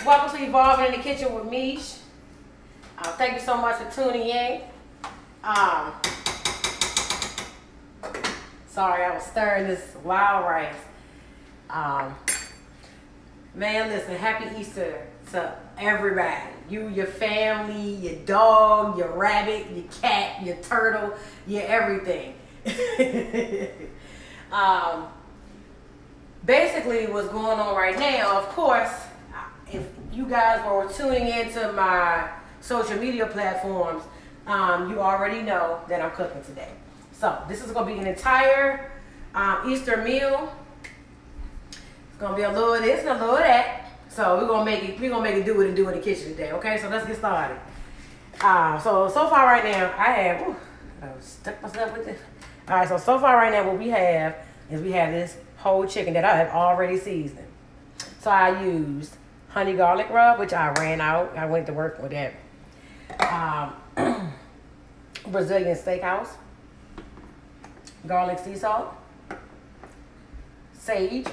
Welcome to Evolving in the Kitchen with Mish. Thank you so much for tuning in. Sorry, I was stirring this wild rice. Man, listen, happy Easter to everybody. You, your family, your dog, your rabbit, your cat, your turtle, your everything. Basically, what's going on right now, of course, if you guys were tuning into my social media platforms, you already know that I'm cooking today. So this is gonna be an entire Easter meal. It's gonna be a little of this and a little of that. So we're gonna make it do what it do in the kitchen today. Okay, so let's get started. So far right now, I have I stuck myself with this. All right, so far right now, what we have is this whole chicken that I have already seasoned. So I used honey garlic rub, which I ran out. I went to work with that. Brazilian steakhouse, garlic sea salt, sage,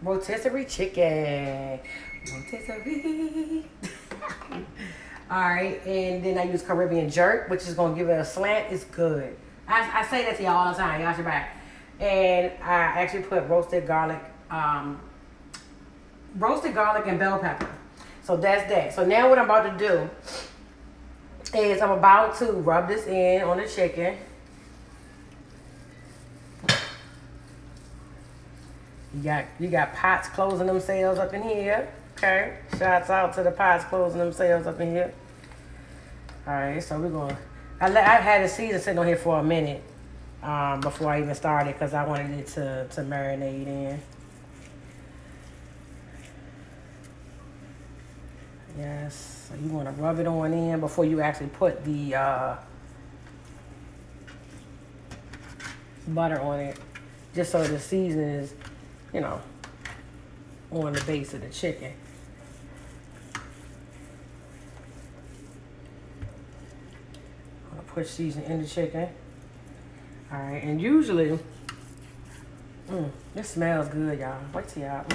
rotisserie chicken, rotisserie. All right, and then I use Caribbean jerk, which is gonna give it a slant. It's good. I say that to y'all all the time. Y'all should buy it. And I actually put roasted garlic and bell pepper. So that's that. So now what I'm about to do is I'm about to rub this in on the chicken. You got pots closing themselves up in here. Okay. Shouts out to the pots closing themselves up in here. Alright, so we're going. I had the season sitting on here for a minute before I even started because I wanted it to marinate in. Yes, so you want to rub it on in before you actually put the butter on it, just so the seasoning is, you know, on the base of the chicken. I'm gonna put seasoning in the chicken. All right, and usually, this smells good, y'all. Wait till y'all.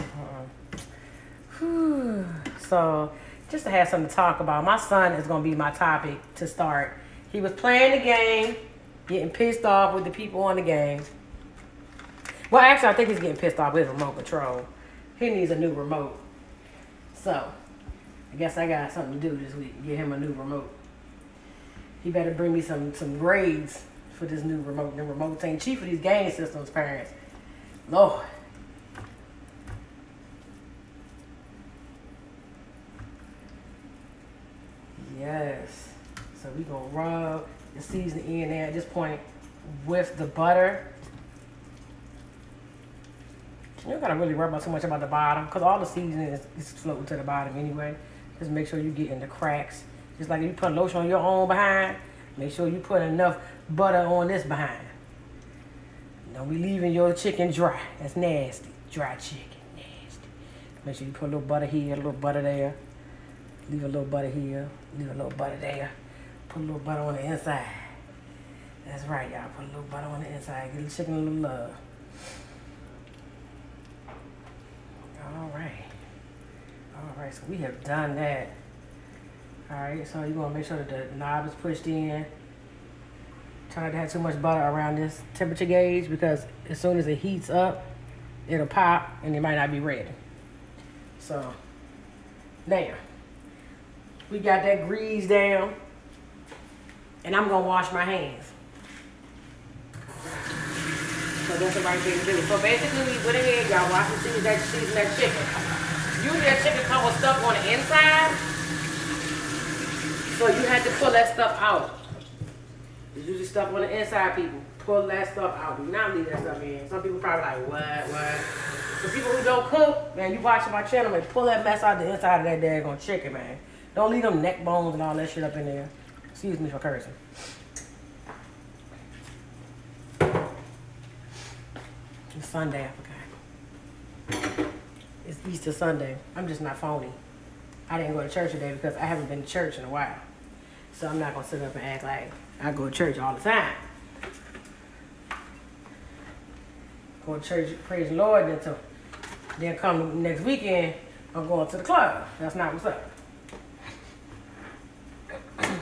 So, just to have something to talk about, my son is going to be my topic to start. He was playing the game, getting pissed off with the people on the game. Well, actually, I think he's getting pissed off with remote control. He needs a new remote. So, I guess I got something to do this week, get him a new remote. He better bring me some grades for this new remote. The remotes ain't cheap for these game systems, parents. Lord. Yes. So we gonna rub the seasoning in there at this point with the butter. You don't gotta really worry about too much about the bottom because all the seasoning is floating to the bottom anyway. Just make sure you get in the cracks. Just like if you put lotion on your own behind, make sure you put enough butter on this behind. Don't be leaving your chicken dry. That's nasty. Dry chicken, nasty. Make sure you put a little butter here, a little butter there. Leave a little butter here, leave a little butter there. Put a little butter on the inside. That's right, y'all. Put a little butter on the inside. Give the chicken a little love. All right. All right, so we have done that. All right, so you want to make sure that the knob is pushed in. Try not to have too much butter around this temperature gauge because as soon as it heats up, it'll pop and it might not be ready. So, now. We got that grease down, and I'm gonna wash my hands. So that's the right thing to do. So basically, we went ahead, y'all, wash and season that chicken. Usually that chicken comes with stuff on the inside, so you had to pull that stuff out. There's usually stuff on the inside, people. Pull that stuff out. Do not leave that stuff in. Some people probably like, what? For people who don't cook, man, you watching my channel, man, pull that mess out the inside of that daggone chicken, man. Don't leave them neck bones and all that shit up in there. Excuse me for cursing. It's Sunday, I forgot. It's Easter Sunday. I'm just not phony. I didn't go to church today because I haven't been to church in a while. So I'm not going to sit up and act like I go to church all the time. Go to church, praise the Lord, then come next weekend, I'm going to the club. That's not what's up. Alright,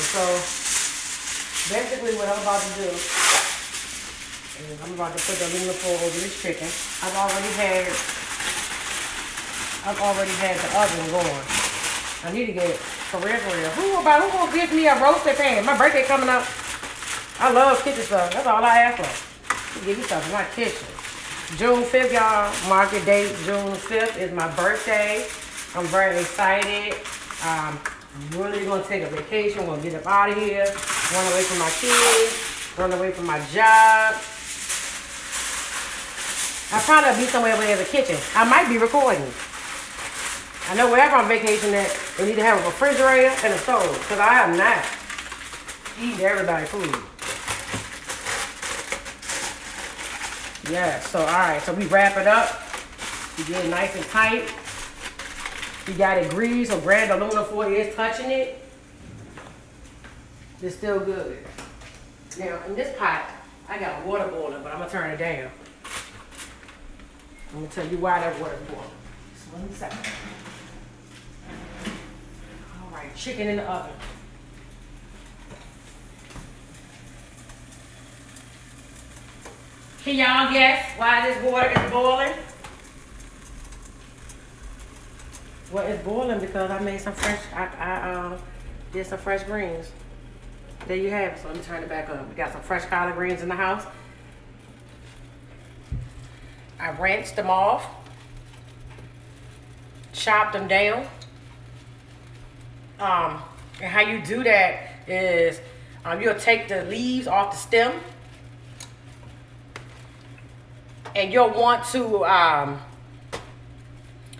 so basically what I'm about to do is I'm about to put the aluminum foil over this chicken. I've already had the oven going. I need to get for real. Who gonna give me a roasted pan? My birthday coming up. I love kitchen stuff. That's all I ask for. Give you stuff in my kitchen. June 5th, y'all. Mark your date. June 5th is my birthday. I'm very excited. I'm really gonna take a vacation. We're gonna get up out of here. Run away from my kids. Run away from my job. I'll probably be somewhere where there's a kitchen. I might be recording. I know wherever I'm vacationing at, they need to have a refrigerator and a stove. Because I am not eating everybody's food. Yeah, so alright, so we wrap it up. We get it nice and tight. We got it greased, so grand aluminum foil is touching it. It's still good. Now, in this pot, I got water boiling, but I'm going to turn it down. I'm going to tell you why that water's boiling. Just 1 second. Alright, chicken in the oven. Can y'all guess why this water is boiling? Well, it's boiling because I made some fresh, I did some fresh greens. There you have it. So let me turn it back up. We got some fresh collard greens in the house. I rinsed them off, chopped them down. And how you do that is you'll take the leaves off the stem. And you'll want to,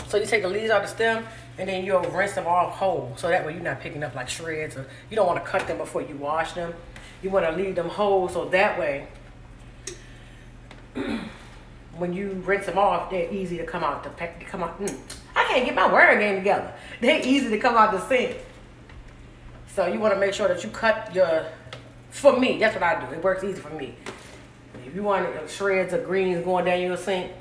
so you take the leaves off the stem and then you'll rinse them off whole. So that way you're not picking up like shreds, or you don't want to cut them before you wash them. You want to leave them whole so that way when you rinse them off, they're easy to come out. I can't get my word game together. They're easy to come out the sink. So you want to make sure that you cut your, for me, that's what I do. It works easy for me. If you want shreds of greens going down your sink,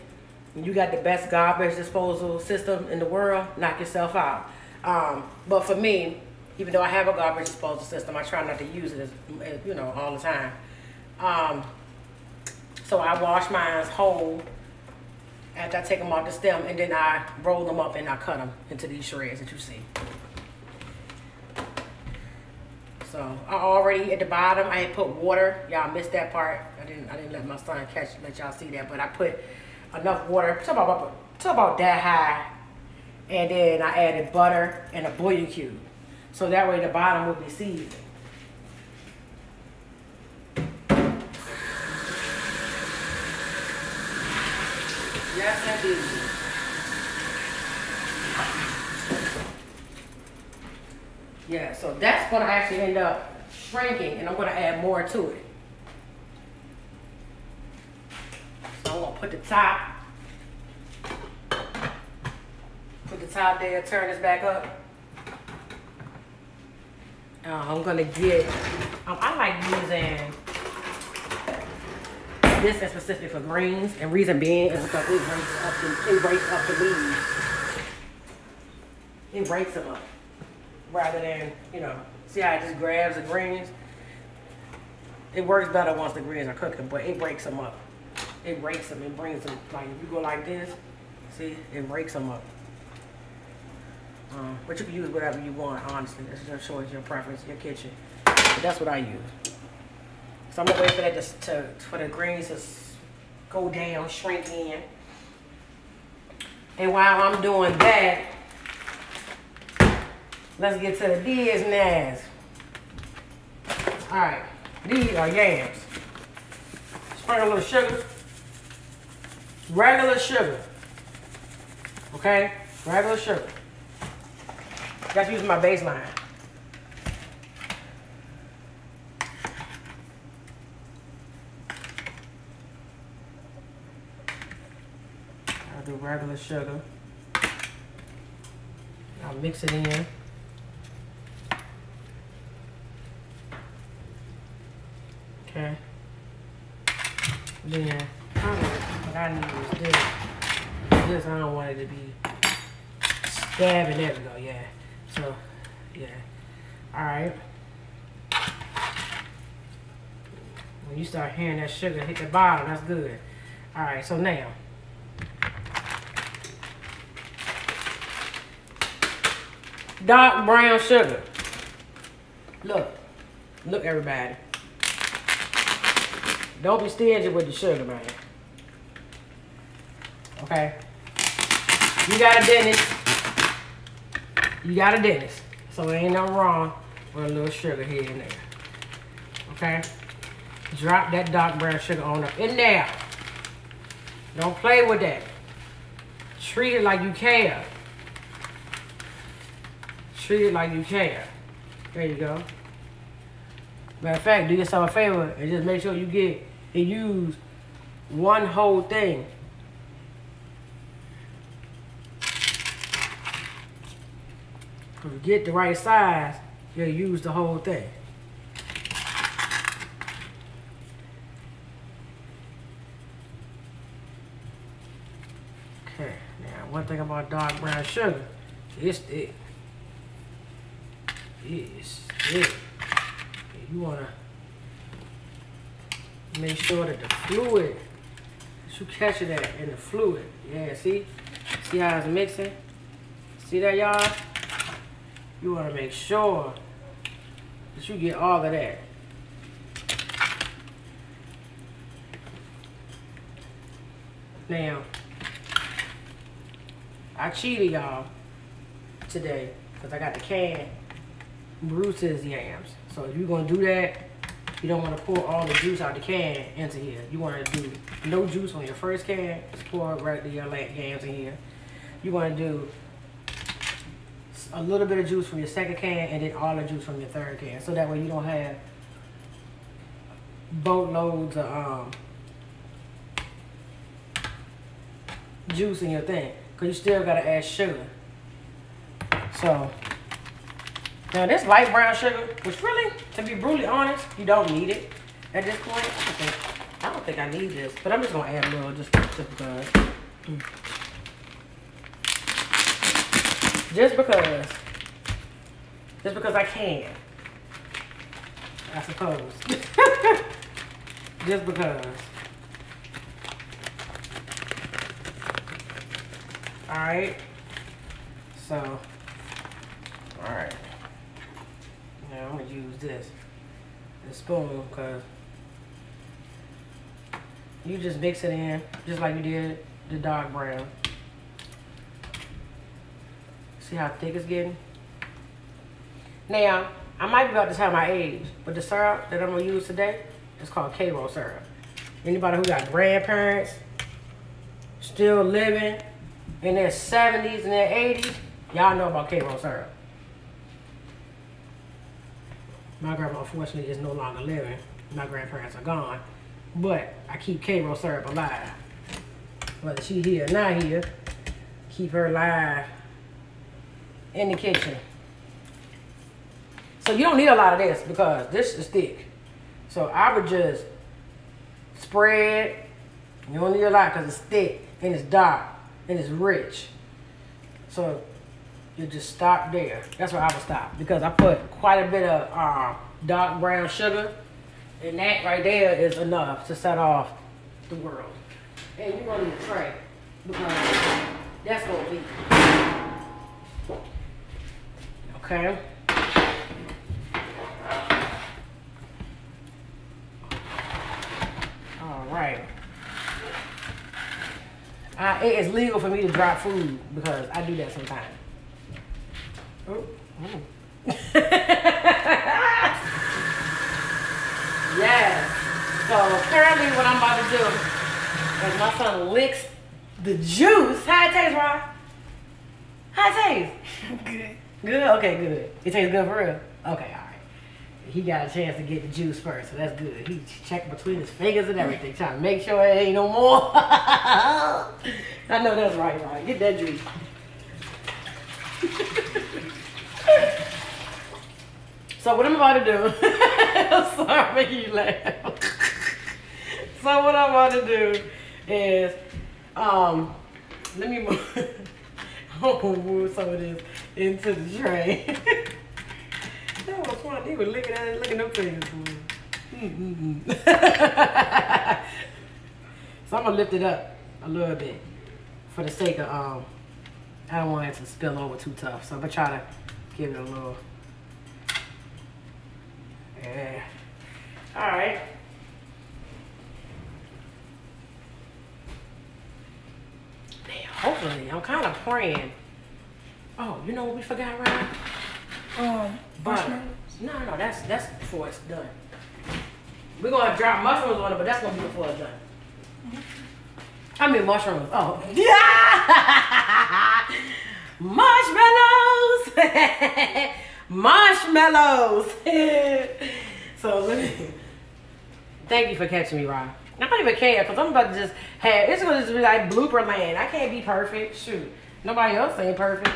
and you got the best garbage disposal system in the world, knock yourself out. But for me, even though I have a garbage disposal system, I try not to use it as you know, all the time. So I wash mine whole after I take them off the stem, and then I roll them up and I cut them into these shreds that you see. So I already at the bottom I had put water. Y'all missed that part. I didn't let my son let y'all see that, but I put enough water to about that high, and then I added butter and a bouillon cube, so that way the bottom will be seasoned. Yes, indeed. Yeah, so that's going to actually end up shrinking, and I'm going to add more to it. So I'm going to put the top there, turn this back up. I'm going to get, I like using this is specific for greens, and reason being is because it breaks up the leaves. It breaks them up. Rather than, you know, see how it just grabs the greens? It works better once the greens are cooking, but it breaks them up. It breaks them, it brings them, like if you go like this, see, it breaks them up. But you can use whatever you want, honestly. It's your choice, your preference, your kitchen. But that's what I use. So I'm gonna wait for that for the greens to go down, shrink in. And while I'm doing that, let's get to the business. All right, these are yams. Sprinkle a little sugar. Regular sugar. Okay? Regular sugar. That's using my baseline. I'll do regular sugar. I'll mix it in. Okay. Then, what I need is this. This, I don't want it to be stabbing. There we go, yeah. So, yeah. Alright. When you start hearing that sugar hit the bottom, that's good. Alright, so now. Dark brown sugar. Look everybody. Don't be stingy with the sugar, man. Okay? You got a dentist. You got a dentist. So there ain't nothing wrong with a little sugar here and there. Okay? Drop that dark brown sugar on up in there. Don't play with that. Treat it like you care. Treat it like you care. There you go. Matter of fact, do yourself a favor and just make sure you get and use one whole thing. If you get the right size, you'll use the whole thing. Okay, now one thing about dark brown sugar, it's thick. It's thick. You wanna make sure that the fluid, that you catch it at in the fluid. Yeah, see? See how it's mixing? See that, y'all? You wanna make sure that you get all of that. Now, I cheated y'all today because I got the can Bruce's yams. So if you're gonna do that, you don't want to pour all the juice out the can into here. You want to do no juice on your first can. Just pour right your yams in here. You want to do a little bit of juice from your second can and then all the juice from your third can. So that way you don't have boatloads of juice in your thing. Because you still got to add sugar. So, now this light brown sugar, which really, to be brutally honest, you don't need it at this point. I don't think I need this, but I'm just gonna add a little just because. Just because I can, I suppose. Just because. All right. So, all right. Now I'm gonna use this spoon because you just mix it in just like you did the dark brown. See how thick it's getting? Now, I might be about to tell my age, but the syrup that I'm gonna use today is called casserole syrup. Anybody who got grandparents still living in their 70s and their 80s, y'all know about casserole syrup. My grandma, unfortunately, is no longer living. My grandparents are gone. But I keep casserole syrup alive. Whether she here or not here, keep her alive in the kitchen. So you don't need a lot of this because this is thick. So I would just spread. You don't need a lot because it's thick and it's dark and it's rich. So you just stop there. That's where I would stop because I put quite a bit of dark brown sugar, and that right there is enough to set off the world. And you're gonna need a tray because that's gonna be okay. All right. It is legal for me to drop food because I do that sometimes. Oh. Yes. So currently what I'm about to do is my son licks the juice. How it taste, Ron? How it taste? Good. Good? Okay, good. It tastes good for real? Okay, all right. He got a chance to get the juice first, so that's good. He checked between his fingers and everything, trying to make sure it ain't no more. I know that's right, Ron. Get that juice. So what I'm about to do, I'm sorry I'm making you laugh. So what I'm about to do is, Let me move. I'm gonna move some of this into the tray. That was fun. He was looking at it, looking up fingers. So I'm gonna lift it up a little bit for the sake of I don't want it to spill over too tough. So I'm gonna try to give it a little. Yeah. All right. Hopefully, I'm kind of praying. Oh, you know what we forgot, right? Butter. No, that's before it's done. We're gonna drop mushrooms on it, but that's gonna be before it's done. I mean mushrooms. Oh, yeah! Marshmallows. So let me. Thank you for catching me, Rob. I don't even care because I'm about to just have. It's gonna just be like blooper land. I can't be perfect. Shoot, nobody else ain't perfect.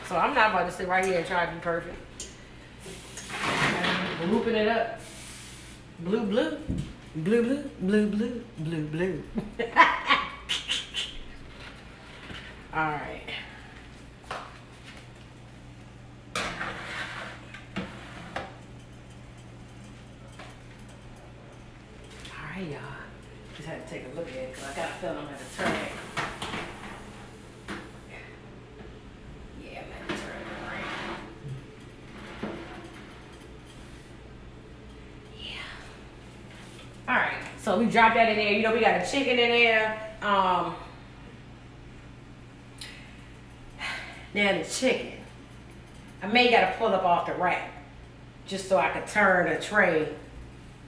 So I'm not about to sit right here and try to be perfect. Looping it up. Blue, blue. Blue, blue, blue, blue, blue, blue. All right. All right, y'all. Just had to take a look at it because I got a feeling I'm at the turn. Yeah, I'm at the turn around. Yeah. All right. So we dropped that in there. You know, we got a chicken in there. Now the chicken, I may gotta pull up off the rack just so I can turn the tray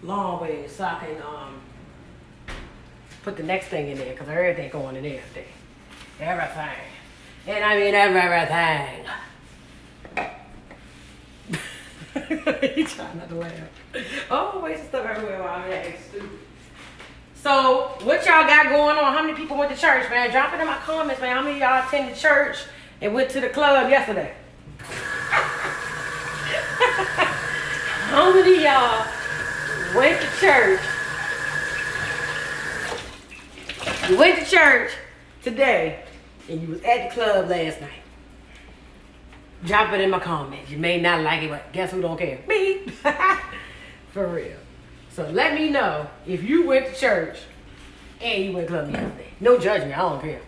long ways so I can put the next thing in there because everything going in there today. Everything. And I mean everything. You trying not to laugh. Oh, waste stuff everywhere while I'm acting stupid. So what y'all got going on? How many people went to church, man? Drop it in my comments, man. How many of y'all attended church and went to the club yesterday? How many of y'all went to church? You went to church today and you was at the club last night. Drop it in my comments. You may not like it, but guess who don't care? Me. For real. So let me know if you went to church and you went to club yesterday. No judgment. I don't care.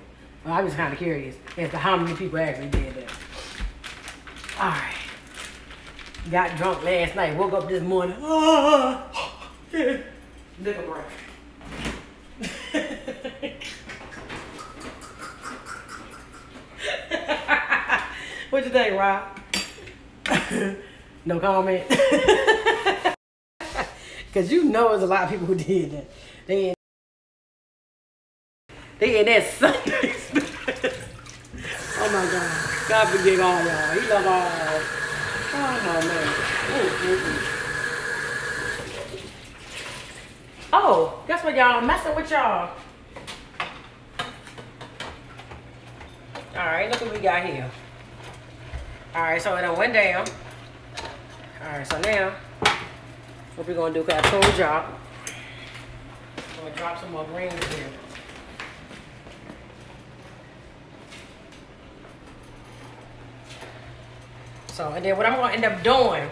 Well, I'm just kind of curious as to how many people actually did that. All right. Got drunk last night. Woke up this morning. Liquor break. What you think, Rob? No comment. Cause you know there's a lot of people who did that. They in that Sunday. Oh my God. God forgive all y'all. He love all. Oh man. Oh, guess what, y'all? I'm messing with y'all. All right, look what we got here. All right, so it done went down. All right, so now what we're gonna do? Cause I told y'all, I'm gonna drop some more greens here. So, and then what I'm gonna end up doing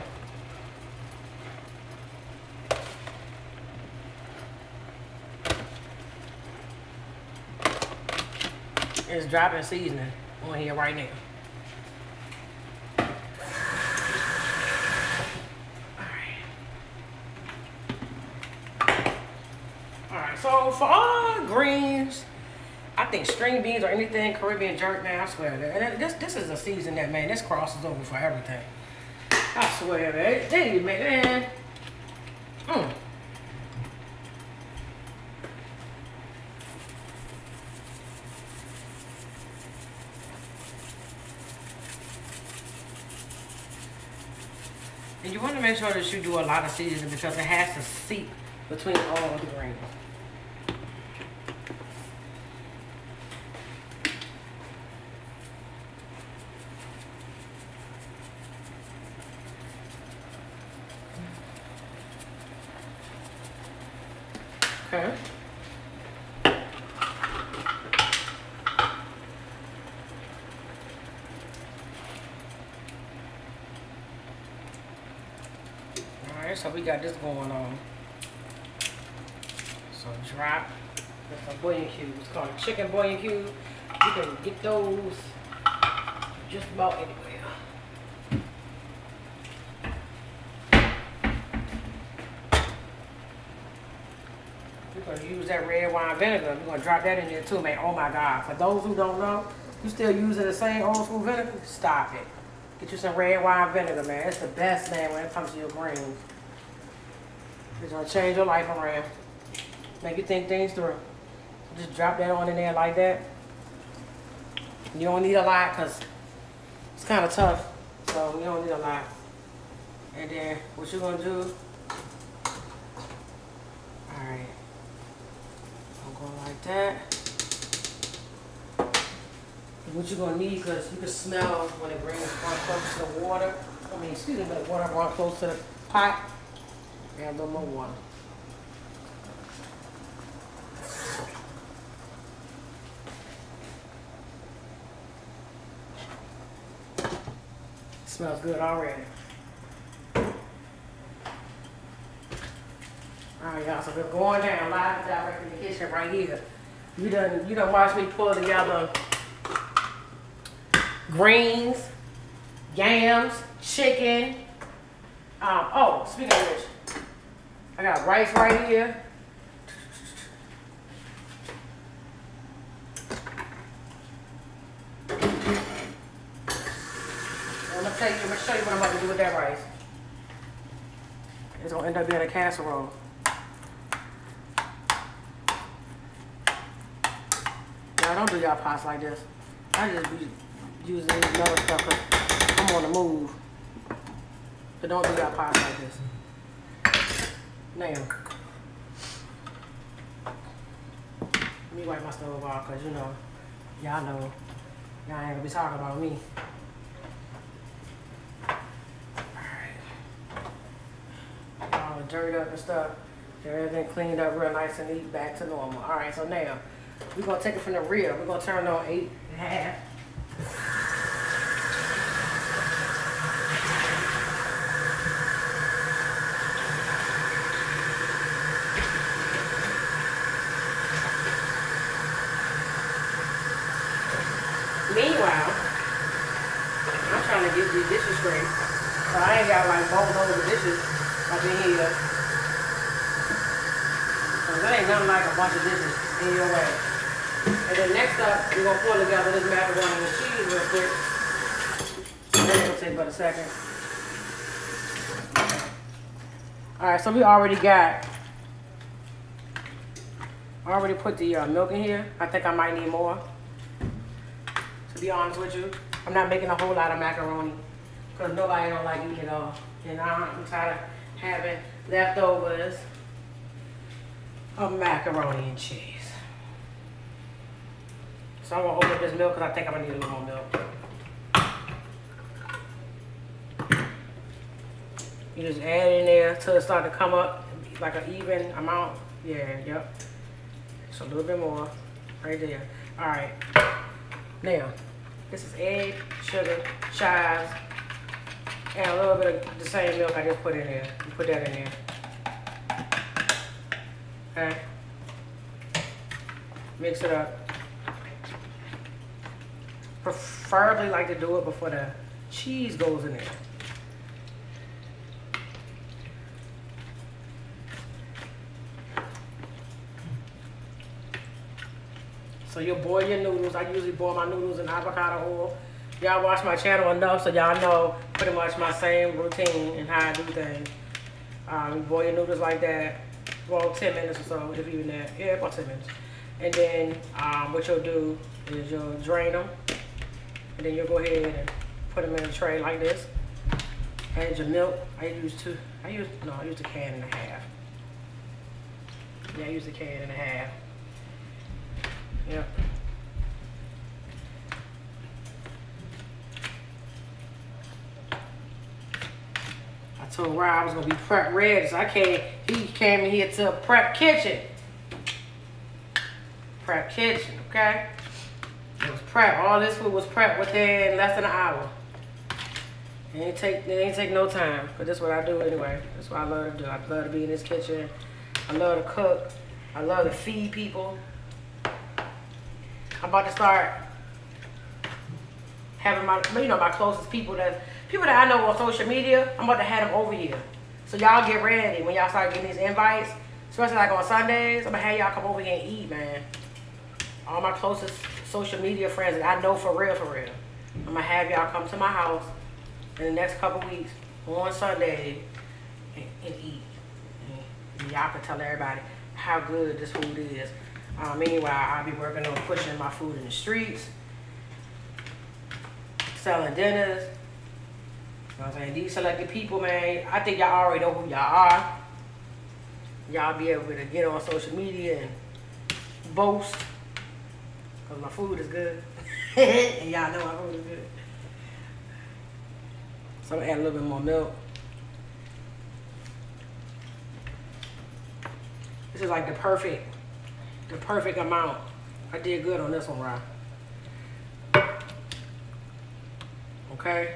is dropping seasoning on here right now. Alright, so for all greens, I think string beans or anything Caribbean jerk, man, I swear that. And this is a season that, man, this crosses over for everything. I swear, man. They man. And you want to make sure that you do a lot of seasoning because it has to seep between all the greens. Okay. so we got this going on. So drop. That's a bouillon cube. It's called a chicken bouillon cube. You can get those just about anywhere. We're going to use that red wine vinegar. We're going to drop that in there too, man. Oh my God. For those who don't know, you still using the same old school vinegar? Stop it. Get you some red wine vinegar, man. It's the best, man, when it comes to your greens. It's going to change your life around. Make you think things through. Just drop that on in there like that. You don't need a lot because it's kind of tough. So you don't need a lot. And then what you're going to do, alright, I'm going like that. And what you're going to need, because you can smell when it brings one close to the water. I mean, excuse me, but the water going close to the pot. Add a little more water. Smells good already. Alright, y'all, so we're going down live and direct in the kitchen right here. You done watch me pull together greens, yams, chicken. Oh, speaking of which, I got rice right here. I'm gonna show you what I'm about to do with that rice. It's gonna end up being a casserole. Y'all don't do y'all pots like this. I just be using these metal stuff because I'm on the move. But don't do y'all pots like this. Now, let me wipe my stove off because you know, y'all ain't gonna be talking about me. All the dirt up and stuff. Get everything cleaned up real nice and neat, back to normal. Alright, so now we're gonna take it from the rear. We're gonna turn it on 8.5. Meanwhile, I'm trying to get these dishes straight. So I ain't got like boatloads of dishes up in here. So that ain't nothing like a bunch of dishes in your way. And then next up, we're gonna pull together this macaroni and cheese real quick. That's gonna take about a second. Alright, so we already put the milk in here. I think I might need more. To be honest with you, I'm not making a whole lot of macaroni because nobody don't like eating it all. And I'm tired of having leftovers of macaroni and cheese. So I'm gonna open up this milk because I think I'm gonna need a little more milk. You just add it in there till it starts to come up like an even amount. Yeah, yep. Just a little bit more right there. All right. Now, this is egg, sugar, chives, and a little bit of the same milk I just put in there. You put that in there. Okay. Mix it up. Preferably like to do it before the cheese goes in there. So you boil your noodles. I usually boil my noodles in avocado oil. Y'all watch my channel enough so y'all know pretty much my same routine and how I do things. You boil your noodles like that. Well, 10 minutes or so, if even that. Yeah, about 10 minutes. And then what you'll do is you'll drain them. And then you'll go ahead and put them in a tray like this. Add your milk. I use the can and a half. Yeah, I use the can and a half. Yep. I told Rob I was gonna be prep ready, so he came in here to a prep kitchen. Prep kitchen, okay? It was prep. All this food was prepped within less than an hour. It ain't take no time, but that's what I do anyway. That's what I love to do. I love to be in this kitchen. I love to cook. I love to feed people. I'm about to start having my closest people that I know on social media. I'm about to have them over here. So y'all get ready when y'all start getting these invites, especially like on Sundays. I'm gonna have y'all come over here and eat, man. All my closest social media friends that I know for real. I'm gonna have y'all come to my house in the next couple weeks on Sunday and eat. And y'all can tell everybody how good this food is. Meanwhile, I'll be working on pushing my food in the streets, selling dinners. You know what I'm saying? These selected people, man, I think y'all already know who y'all are. Y'all be able to get on social media and boast, because my food is good. And y'all know my food is good. So I'm gonna add a little bit more milk. This is like the perfect amount. I did good on this one, Ryan. Okay,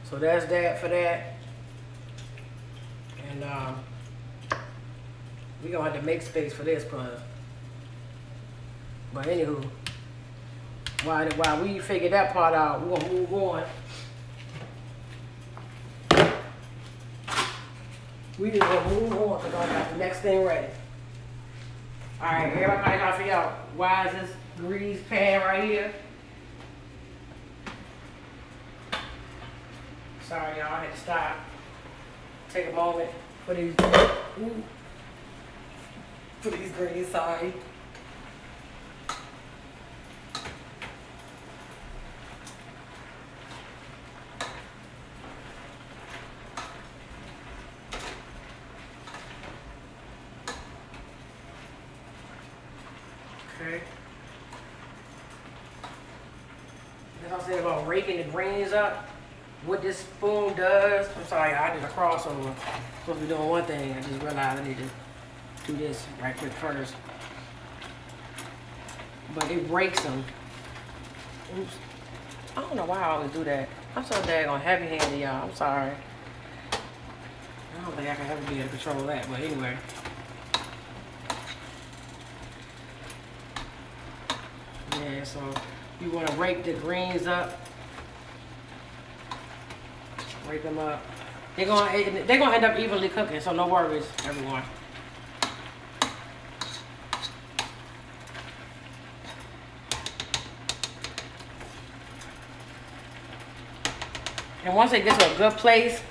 so that's that for that. And we gonna have to make space for this, but anywho, while we figure that part out, we're gonna move on. We just gonna move on because I got the next thing ready. All right, everybody gotta figure out why is this grease pan right here? Sorry, y'all, I had to stop. Take a moment for these. For these greens, sorry. Okay. As I said about raking the greens up, what this spoon does, I'm sorry, I did a crossover. I'm supposed to be doing one thing, I just realized I need to do this right quick first. But it breaks them. Oops. I don't know why I always do that. I'm so daggone heavy-handed, y'all. I'm sorry. I don't think I can ever be able to control that, but anyway. Yeah, so you want to rake the greens up. Rake them up. They're gonna end up evenly cooking, so no worries, everyone. And once it gets to a good place,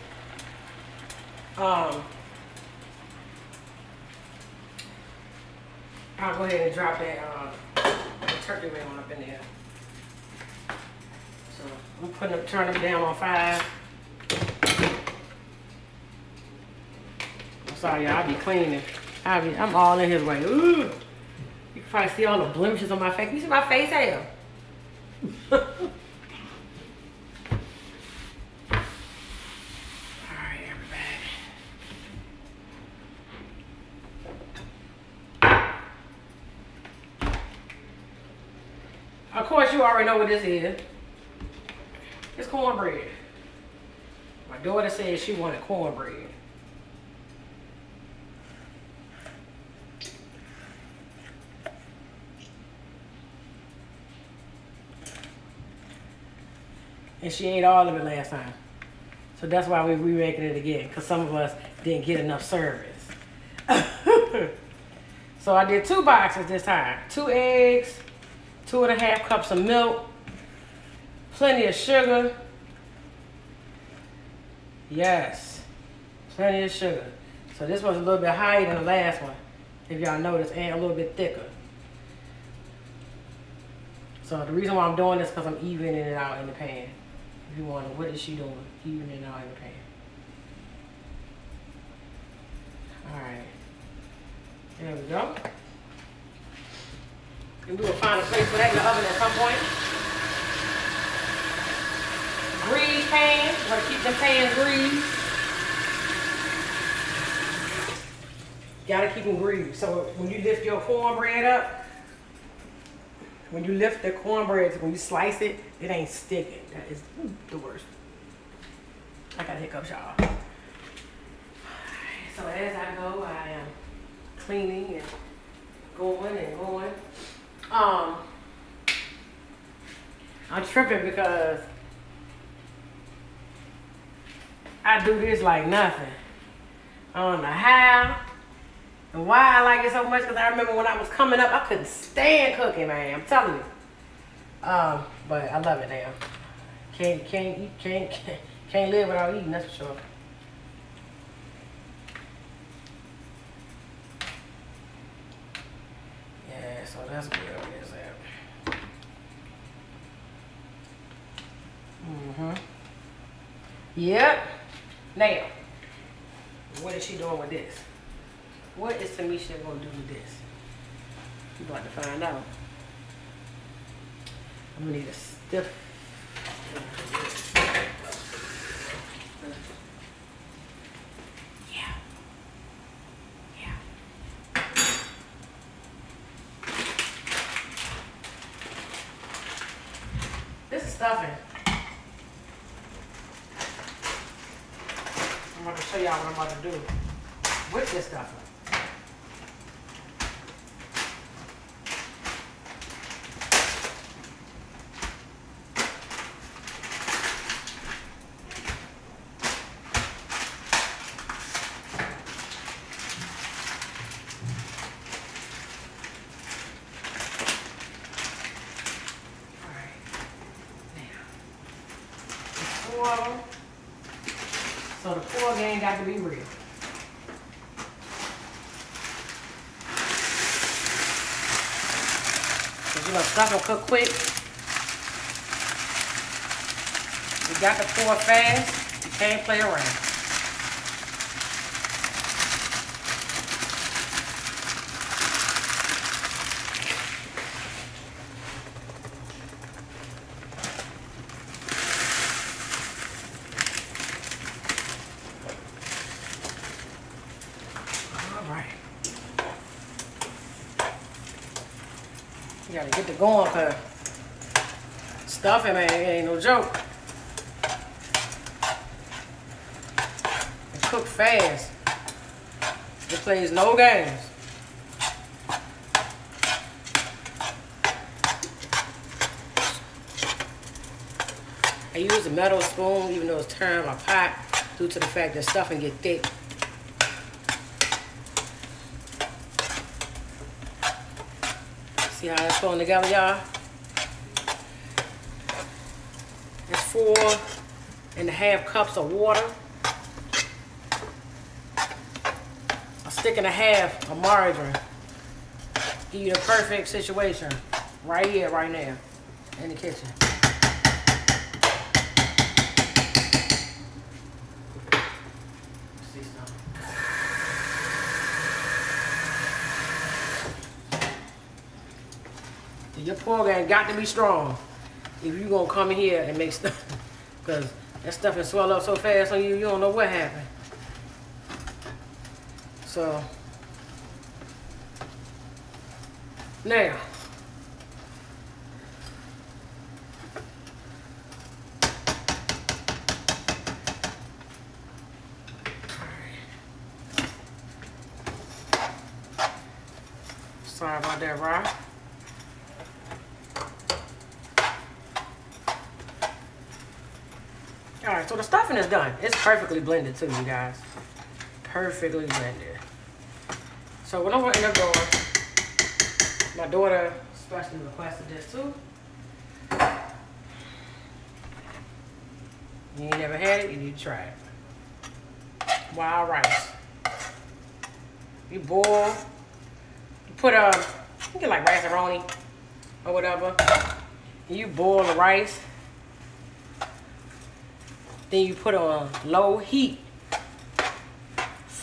I'll go ahead and drop that turkey wing up in there. So I'm turning them down on 5. I'm sorry, y'all. I'll be cleaning. I'm all in his way. Ooh. You can probably see all the blemishes on my face. You see my face hair? Of course, you already know what this is. It's cornbread. My daughter said she wanted cornbread. And she ate all of it last time. So that's why we're remaking it again, because some of us didn't get enough service. So I did 2 boxes this time. 2 eggs, 2½ cups of milk, plenty of sugar. Yes, plenty of sugar. So this one's a little bit higher than the last one, if y'all notice, and a little bit thicker. So the reason why I'm doing this is because I'm evening it out in the pan. If you wonder, what is she doing? Evening it out in the pan. All right, there we go. And we will find a place for that in the oven at some point. Grease pan. You want to keep them pans greased. Gotta keep them greased. So when you lift your cornbread up, when you lift the cornbread, when you slice it, it ain't sticking. That is the worst. I got hiccups, y'all. So as I go, I am cleaning and going and going. I'm tripping because I do this like nothing. I don't know how and why I like it so much, because I remember when I was coming up, I couldn't stand cooking, man. I'm telling you. But I love it now. Can't live without eating, that's for sure. Yeah, so that's good. Where's that? Yep. Now, what is she doing with this? What is Tamisha gonna do with this? We're about to find out. I'm gonna need a stiff. Yeah. This is stuffing. I'm about to show y'all what I'm about to do with this stuffing. So the pour game got to be real. Cause you know stuff will cook quick. You got to pour fast. You can't play around. You gotta get to going, cause stuffing, man, ain't no joke. It cook fast. It plays no games. I use a metal spoon, even though it's turned my pot, due to the fact that stuffing get thick. See how it's going together, y'all? It's 4.5 cups of water. A stick and a half of margarine. Give you the perfect situation. Right here, right now. In the kitchen. Your pour game got to be strong if you gonna come in here and make stuff, because that stuff can swell up so fast on you, you don't know what happened. So now sorry about that, right? Alright, so the stuffing is done. It's perfectly blended too, you guys. Perfectly blended. So what I'm going to end up doing, my daughter especially requested this too. You ain't never had it, you need to try it. Wild rice. You boil, you put you get like rice-a-roni or whatever. And you boil the rice. Then you put on low heat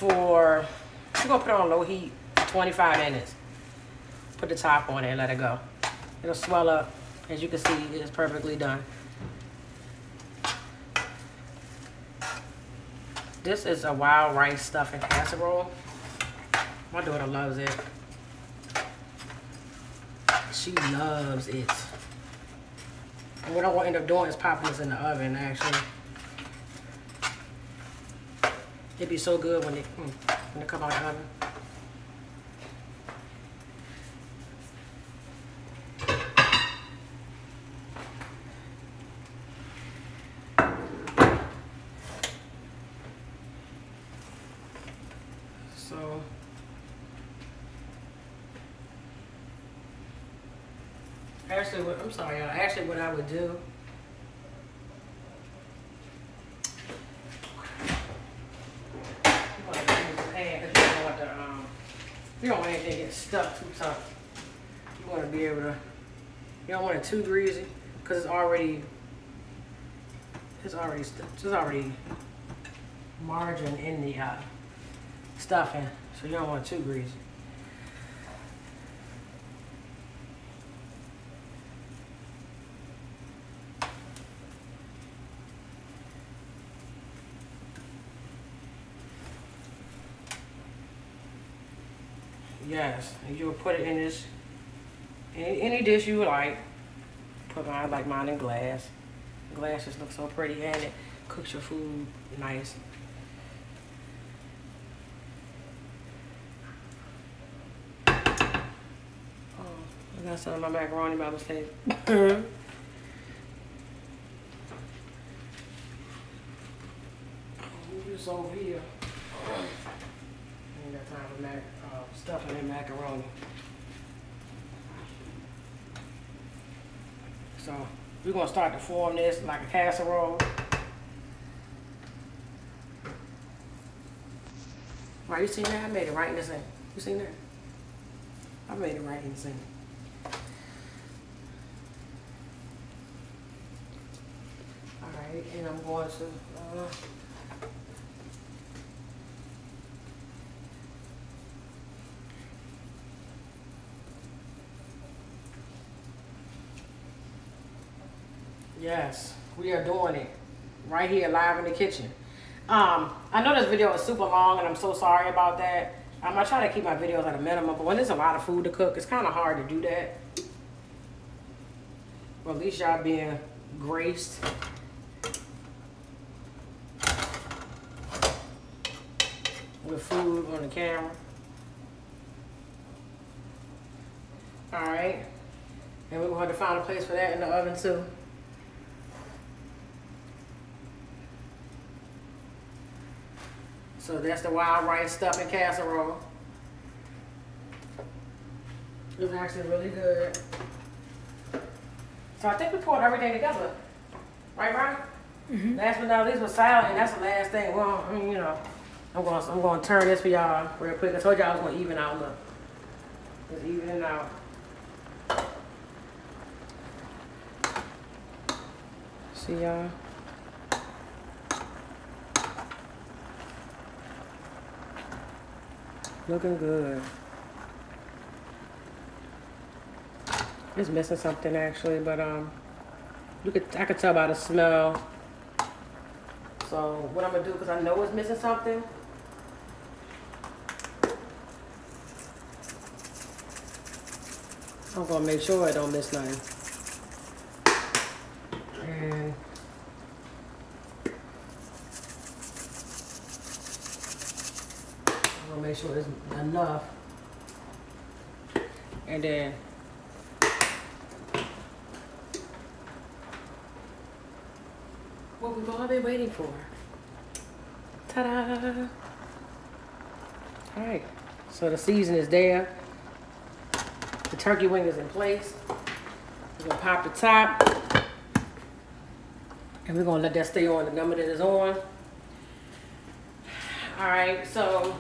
you're gonna put it on low heat for 25 minutes. Put the top on it and let it go. It'll swell up. As you can see, it is perfectly done. This is a wild rice stuffing casserole. My daughter loves it. She loves it. And what I'm gonna end up doing is popping this in the oven, actually. It'd be so good when they come out of the oven. So actually, I'm sorry, y'all. Actually, what I would do. You don't want anything to get stuck too tough. You want to be able to, you don't want it too greasy because it's already margarine in the stuffing, so you don't want it too greasy. Yes, and you'll put it in this, any dish you like. Put mine, like mine in glass. Glass just looks so pretty and it cooks your food nice. Oh, I got some of my macaroni by mistake. Move this over here. Ain't got time for stuffing and macaroni. So we're gonna start to form this like a casserole. Right, you seen that? I made it right in the sink. You seen that? I made it right in the sink. All right, and I'm going to yes, we are doing it right here live in the kitchen. I know this video is super long and I'm so sorry about that. I try to keep my videos at a minimum, but when there's a lot of food to cook, it's kind of hard to do that. Well, at least y'all being graced. With food on the camera. All right, and we're going to find a place for that in the oven too. So that's the wild rice stuffing casserole. It's actually really good. So I think we poured everything together. Right, Brian? Mm-hmm. Last but not least was salad, and that's the last thing. Well, I mean, you know, I'm going to turn this for y'all real quick. I told y'all I was going to even out. Look. It's evening out. See y'all? Looking good. It's missing something actually, but I could tell by the smell. So what I'm gonna do, because I know it's missing something. I'm gonna make sure I don't miss nothing. And I'm gonna make sure it's enough. And then what we've all been waiting for. Ta-da! All right, so the season is there. The turkey wing is in place. We're gonna pop the top. And we're gonna let that stay on the number that is on. All right, so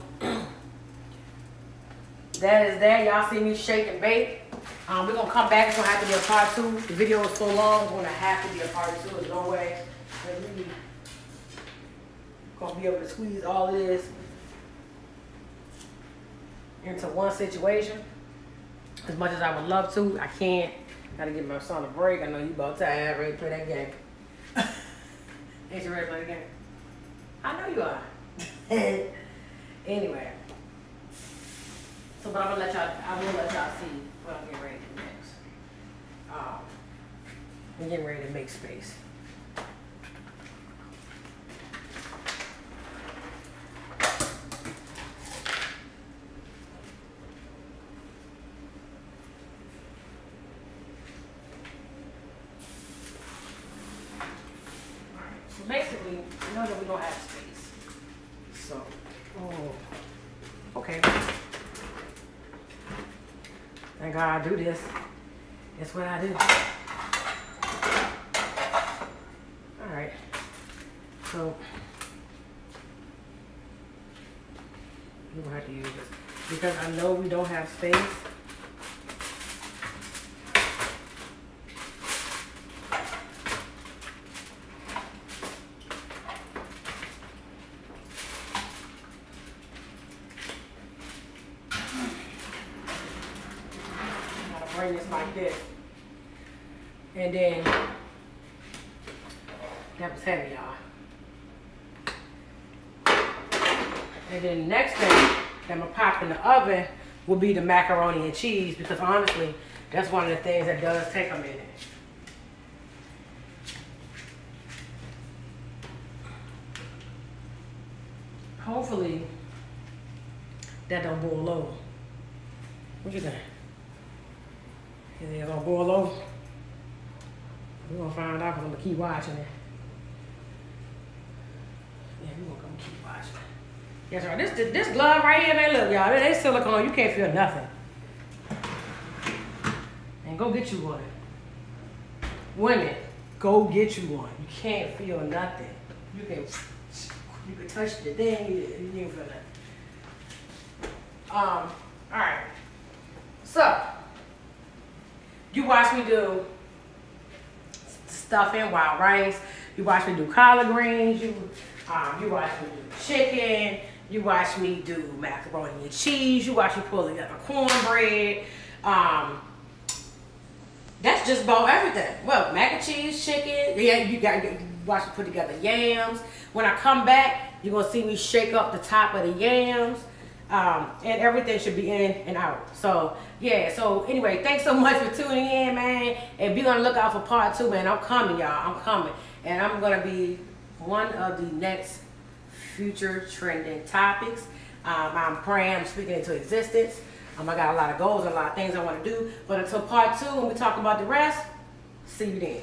that is that. Y'all see me shake and bake. We're gonna come back. It's gonna have to be a part 2. The video is so long, it's gonna have to be a part 2. There's no way that we gonna be able to squeeze all of this into one situation. As much as I would love to, I can't. Gotta give my son a break. I know you about tired, ready to play that game. Ain't you ready to play the game? I know you are. Anyway. So, but I will let y'all see what I'm getting ready to mix. I'm getting ready to make space. basically, you know that we don't have space. So, okay. Thank God I do this. That's what I do. All right. So, we're gonna have to use this because I know we don't have space. Bring this like this, and then that was heavy, y'all. And then the next thing that I'm gonna pop in the oven will be the macaroni and cheese, because honestly, that's one of the things that does take a minute. Hopefully, that don't boil over. What you think? Is it gonna boil over? We're gonna find out because I'm gonna keep watching it. Yeah, we're gonna come keep watching it. Yes, right. This glove right here, man, look, y'all, it's silicone. You can't feel nothing. And go get you one. Women, go get you one. You can't feel nothing. You can touch the thing, you can't feel nothing. All right. So, you watch me do stuffing, wild rice. You watch me do collard greens. You watch me do chicken. You watch me do macaroni and cheese. You watch me pull together cornbread. That's just about everything. Well, mac and cheese, chicken. Yeah, you watch me put together yams. When I come back, you're gonna see me shake up the top of the yams. And everything should be in and out. So yeah, so anyway, thanks so much for tuning in, man, and be on the lookout for part 2, man. I'm coming, y'all. I'm coming, and I'm gonna be one of the next future trending topics. I'm praying, I'm speaking into existence. I got a lot of goals and a lot of things I want to do, but until part 2, when we talk about the rest, see you then.